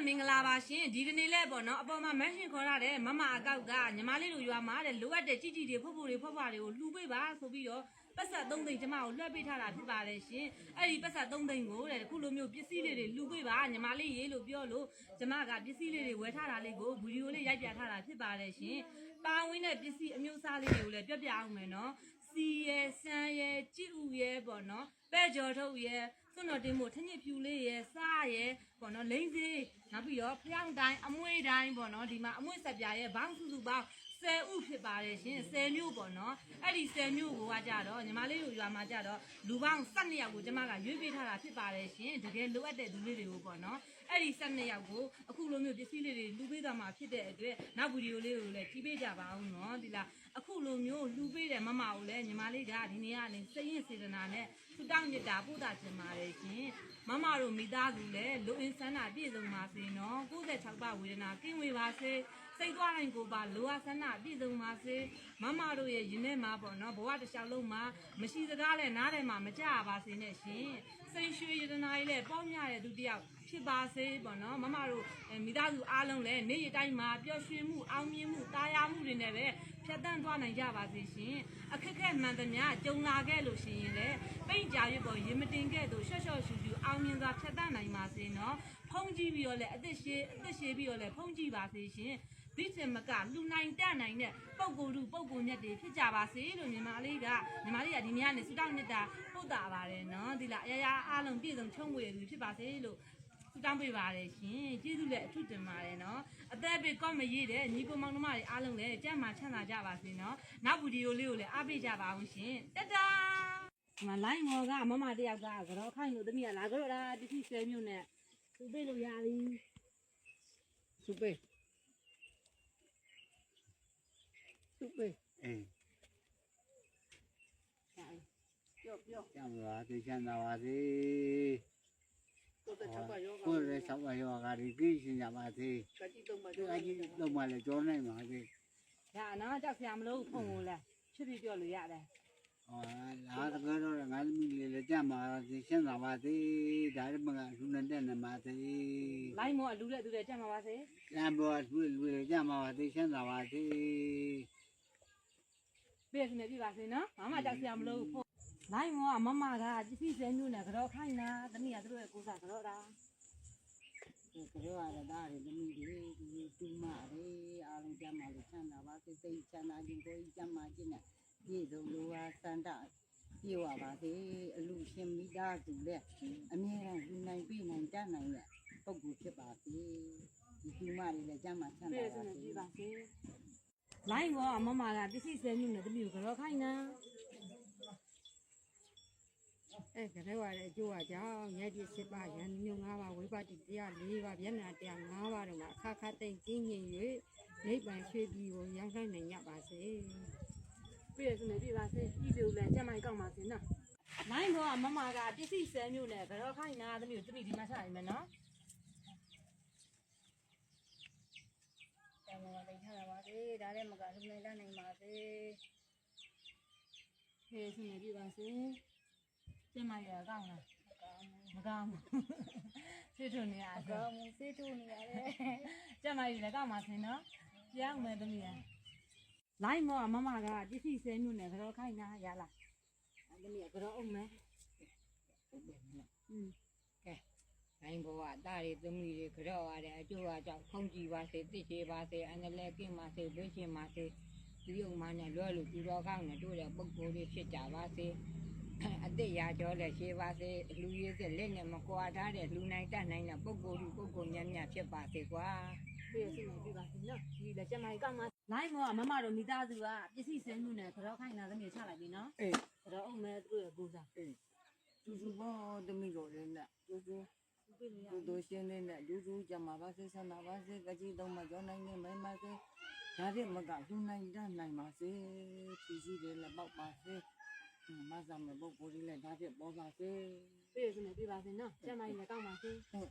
မင်္ဂလာပါရှင်ဒီကနေ့လဲပေါ့နော်အပေါ်မှာမန်းရှင်ခေါ်ရတဲ့မမအကောက်ကညီမလေးတို့ရွာမှာတဲ့လိုအပ်တဲ့ကြည်ကြည်တွေဖွဖွတွေကိုလှူပေးပါဆိုပြီးတော့ပတ်ဆက်3သိန်းကျမကိုလွှဲပေးထားတာဖြစ်ပါတယ်ရှင်အဲ့ဒီပတ်ဆက်3သိန်းကိုတဲ့ခုလိုမျိုးပစ္စည်းလေးတွေလှူပေးပါညီမလေးရေးလို့ပြောလို့ကျမကပစ္စည်းလေးတွေဝယ်ထားတာလေးကိုဗီဒီယိုလေးရိုက်ပြထားတာဖြစ်ပါတယ်ရှင်ပါဝင်တဲ့ပစ္စည်းအမျိုးအစားလေးတွေကိုလည်းပြပြအောင်မယ်နော်စီရဲစမ်းရဲကြည့်ဥရဲပေါ့နော်ပဲ့ကြော်ထုတ်ရဲစွန့်တော်တင်ဖို့ထညစ်ဖြူလေးရဲစားရဲပေါ့နော်လိမ့်စေးနောက်ပြီးတော့ဖျောင်းတိုင်းအမွှေးတိုင်းပေါ့နော်ဒီမှာအမွှေးဆက်ပြရဲဘောင်းစုစုပေါင်း10ဥဖြစ်ပါတယ်ရှင်10မျိုးပေါ့နော်အဲ့ဒီ10မျိုးကိုကကြတော့ညီမလေးတို့ရွာမှာကြတော့လူပေါင်း12ယောက်ကိုကျမကရွေးပေးထားတာဖြစ်ပါတယ်ရှင်တကယ်လိုအပ်တဲ့လူလေးတွေကိုပေါ့နော်အဲ့ဒီ12ယောက်ကိုအခုလိုမျိုးပစ္စည်းလေးတွေလူပေးသွားမှာဖြစ်တဲ့အတွက်နောက်ဗီဒီယိုလေးကိုလည်းကြည့်ပေးကြပါဦးနော်ဒီလားအခုလိုမျိုးလူပေးတဲ့မမကိုလည်းညီမလေးကဒီနေ့ကနေစိတ်ရင်းစေတနာနဲ့ထူတောင်းမြတ်တာပို့တာချင်ပါတယ်ရှင်မမတို့မိသားစုလည်းလူအင်းဆန္ဒပြည့်စုံပါစေနော်96ပါဝေဒနာကင်းဝေပါစေစိတ်သွားတိုင်းကိုပါလိုအပ်ဆန္ဒပြည့်စုံပါစေမမတို့ရဲ့ယင်းထဲမှာပေါ့နော်ဘဝတစ်လျှောက်လုံးမှာမရှိစကားနဲ့နားထဲမှာမကြပါစေနဲ့ရှင်စိတ်ရွှေယတနာကြီးလည်းပေါင်းမြတဲ့သူတယောက်ဖြစ်ပါစေပေါ့နော်မမတို့မိသားစုအားလုံးလည်းနေ့ရက်တိုင်းမှာပျော်ရွှင်မှုအောင်မြင်မှုတာယာမှုတွေနဲ့ပဲဖြတ်တန်းသွားနိုင်ကြပါစေရှင်အခက်ခဲမှန်သမျှကြုံလာခဲ့လို့ရှိရင်လည်းပိတ်ကြရွတ်ပေါ်ရင်မတင်ခဲ့သူရှော့ရှော့ရှူရှူအောင်မြင်စွာဖြတ်တန်းနိုင်ပါစေနော်ဖုံးကြည့်ပြီးတော့လည်းအသက်ရှည်ပြီးတော့လည်းဖုံးကြည့်ပါစေရှင်ဒီစင်မကလူနိုင်တတ်နိုင်တဲ့ပုံကိုယ်မြတ်တွေဖြစ်ကြပါစေလို့ညီမလေးကဒီနေ့ကနေစုတောင်းနေတာပို့တာပါတယ်နော်ဒီလားအရာအားလုံးပြည့်စုံချုံးဝေသူဖြစ်ပါစေလို့စုတောင်းပေးပါတယ်ရှင်ကျေးဇူးလည်းအထူးတင်ပါတယ်နော်အသက်ဘေးကောမရေးတဲ့ညီကိုမောင်နှမတွေအားလုံးလည်းကြမ်းမှချမ်းသာကြပါစေနော်နောက်ဗီဒီယိုလေးကိုလည်းအားပေးကြပါအောင်ရှင်တတာဒီမှာလိုင်းမော်ကမမတယောက်ကကတော့ခိုင်းလို့သမီးကလာကြတော့တာတတိ10မြို့နဲ့သူပေးလို့ရပြီသူပေးအေးပြောကျမ်းပါသိချမ်းသာပါစေကိုယ်တချက်ပါရောကိုယ်လည်းဆောက်ပါရောဂါဒီကိရှင်ကြပါစေကတိတော့မှကတိတော့မှလည်းကြောနိုင်ပါစေဒါနော်ကြောက်ဆရာမလို့ဖုန်းကိုလဲဖြစ်ဖြစ်ပြောလို့ရတယ်လာတကတော့ငါသမီးလေးလည်းကြမ်းပါစေရှင်းသာပါစေဒါလည်းမကလူနဲ့တက်နေပါစေလိုင်းမောအလူတဲ့သူတွေကြမ်းပါပါစေလမ်းပေါ်လူတွေကြမ်းပါစေရှင်းသာပါစေပြည့်စုံနေပြီပါစေနော်မမကြောက်ဆရာမလို့ဖုန်းလိုင်းမောကမမကပစ္စည်းစဲမျိုးနဲ့ကြောခိုင်းတာသမီးကသူတို့ရဲ့ကိုစားကြောတာကြောရတာဒါတွေသမီးတွေဒီတူမတွေအားလုံးကြမ်းပါလို့ချမ်းသာပါစေစိတ်ချမ်းသာခြင်းကိုယ်ကြမ်းပါခြင်းနဲ့ပြည့်စုံလိုအားစန္ဒပြေဝပါစေအလူရှင်မိသားစုလည်းအမြဲတမ်းလူနိုင်ပြည်နိုင်တတ်နိုင်တဲ့ပုဂ္ဂိုလ်ဖြစ်ပါစေဒီတူမတွေလည်းကြမ်းပါချမ်းသာပါစေလိုင်းမောကမမကပစ္စည်းစဲမျိုးနဲ့သမီးကိုကြောခိုင်းတာကြတဲ့ဝါတဲ့အကျိုးအကြောင်းရက်ဒီစစ်ပါရန်မျိုး9ပါးဝိပဿနာ4ပါးမျက်နှာတရား5ပါးတို့မှာအခါသိမ့်ကျင်းငြိမ်၍နိဗ္ဗာန်ရွှေပြည်ကိုရောက်နိုင်ကြပါစေပြည့်စုံနေပြီပါစေဤလိုလည်းကျမကြီးကောက်ပါစေနော်လိုင်းမောကမမကပစ္စည်းစဲမျိုးနဲ့ကြောခိုင်းတာသမီးကိုဒီမှာဆက်ရမယ်နော်တမန်တော်ထားပါစေဒါလည်းမကလူနိုင်တတ်နိုင်ပါစေပြည့်စုံနေပြီပါစေကျမရကောင်းလားမကောင်းဘူးဆေးထုံနေရအကောင်းဆေးထုံနေရတယ်ကျမကြီးလည်းကောင်းပါစေနော်ပြောင်းမယ်သမီးရလိုင်းမောကမမကပစ္စည်းစဲမျိုးနဲ့ကြောခိုင်းတာရလားသမီးကကြောအုံးမယ်ကဲတိုင်းဘဝတားရီသမီးတွေကြောရတဲ့အကျိုးအကြောင်းဖုန်ကြည်ပါစေသိချေပါစေအန္တလဲကင်းပါစေဝိရှင်ပါစေဒီုံမနဲ့လွယ်လို့သူတော်ကောင်းနဲ့တို့တဲ့ပုဂ္ဂိုလ်တွေဖြစ်ကြပါစေအတိတ်ရာကျော်လည်းရှိပါစေလူရည်စက်လက်နဲ့မကွာထားတဲ့လူနိုင်တတ်နိုင်တဲ့ပုဂ္ဂိုလ်များဖြစ်ပါစေကွာပြည့်စုံနေပြီပါစေနော်ဒီလည်းကျမကြီးကောင်းပါလိုင်းမောကမမတို့မိသားစုကပစ္စည်းစဲမှုနဲ့ကြောခိုင်းတာသမီးချလိုက်ပြီနော်အေးကြောအုံးမဲ့သူ့ရဲ့ကိုစားအေးသူဘောသမီးတို့လည်းနဲ့သူရှင်းနေတဲ့လူကြမှာပါစေဆန္ဒပါစေကကြီးတော့မကြောနိုင်နေမိုင်းပါစေဒါဖြင့်မကလူနိုင်တတ်နိုင်ပါစေပြည်စည်းတွေလည်းပေါက်ပါစေမဆာမပုဂ္ဂိုလ်တွေလည်းဒါဖြင့်ပေါ်ပါစေပြည့်စုံနေပြီပါစေနော်ကျမကြီးလည်းကောင်းပါစေဟုတ်